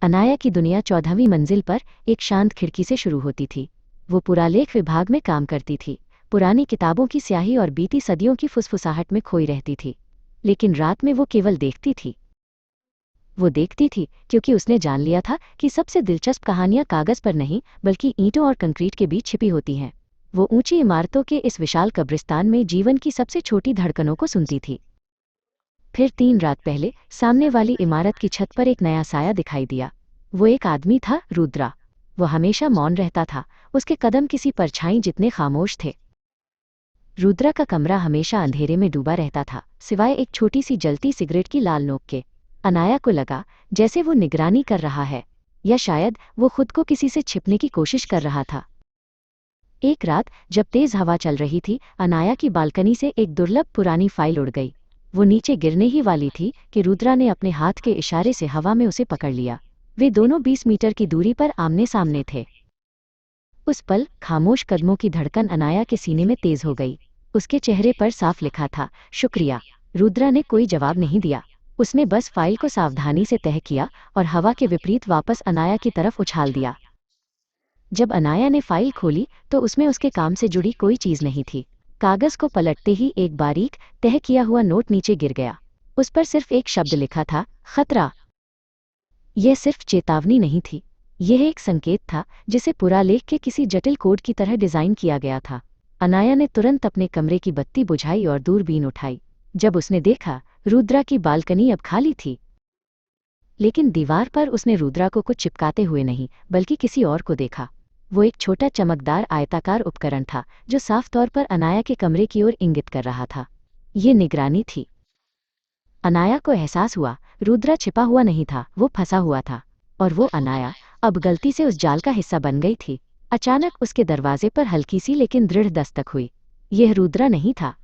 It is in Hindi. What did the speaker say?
अनाया की दुनिया 14वीं मंजिल पर एक शांत खिड़की से शुरू होती थी। वो पुरालेख विभाग में काम करती थी, पुरानी किताबों की स्याही और बीती सदियों की फुसफुसाहट में खोई रहती थी। लेकिन रात में वो केवल देखती थी। वो देखती थी क्योंकि उसने जान लिया था कि सबसे दिलचस्प कहानियां कागज पर नहीं बल्कि ईंटों और कंक्रीट के बीच छिपी होती हैं। वो ऊंची इमारतों के इस विशाल कब्रिस्तान में जीवन की सबसे छोटी धड़कनों को सुनती थी। फिर 3 रात पहले सामने वाली इमारत की छत पर एक नया साया दिखाई दिया। वो एक आदमी था, रुद्रा। वो हमेशा मौन रहता था, उसके कदम किसी परछाई जितने खामोश थे। रुद्रा का कमरा हमेशा अंधेरे में डूबा रहता था, सिवाय एक छोटी सी जलती सिगरेट की लाल नोक के। अनाया को लगा जैसे वो निगरानी कर रहा है, या शायद वो खुद को किसी से छिपने की कोशिश कर रहा था। एक रात जब तेज हवा चल रही थी, अनाया की बालकनी से एक दुर्लभ पुरानी फाइल उड़ गई। वो नीचे गिरने ही वाली थी कि रुद्रा ने अपने हाथ के इशारे से हवा में उसे पकड़ लिया। वे दोनों 20 मीटर की दूरी पर आमने सामने थे। उस पल खामोश कदमों की धड़कन अनाया के सीने में तेज हो गई। उसके चेहरे पर साफ लिखा था, शुक्रिया। रुद्रा ने कोई जवाब नहीं दिया। उसने बस फाइल को सावधानी से तह किया और हवा के विपरीत वापस अनाया की तरफ उछाल दिया। जब अनाया ने फाइल खोली तो उसमें उसके काम से जुड़ी कोई चीज नहीं थी। कागज को पलटते ही एक बारीक तह किया हुआ नोट नीचे गिर गया। उस पर सिर्फ एक शब्द लिखा था, खतरा। यह सिर्फ चेतावनी नहीं थी, यह एक संकेत था जिसे पुरालेख के किसी जटिल कोड की तरह डिजाइन किया गया था। अनाया ने तुरंत अपने कमरे की बत्ती बुझाई और दूरबीन उठाई। जब उसने देखा, रुद्रा की बालकनी अब खाली थी। लेकिन दीवार पर उसने रुद्रा को कुछ चिपकाते हुए नहीं बल्कि किसी और को देखा। वो एक छोटा चमकदार आयताकार उपकरण था जो साफ तौर पर अनाया के कमरे की ओर इंगित कर रहा था। ये निगरानी थी। अनाया को एहसास हुआ, रुद्रा छिपा हुआ नहीं था, वो फंसा हुआ था। और वो अनाया अब गलती से उस जाल का हिस्सा बन गई थी। अचानक उसके दरवाजे पर हल्की सी लेकिन दृढ़ दस्तक हुई। यह रुद्रा नहीं था,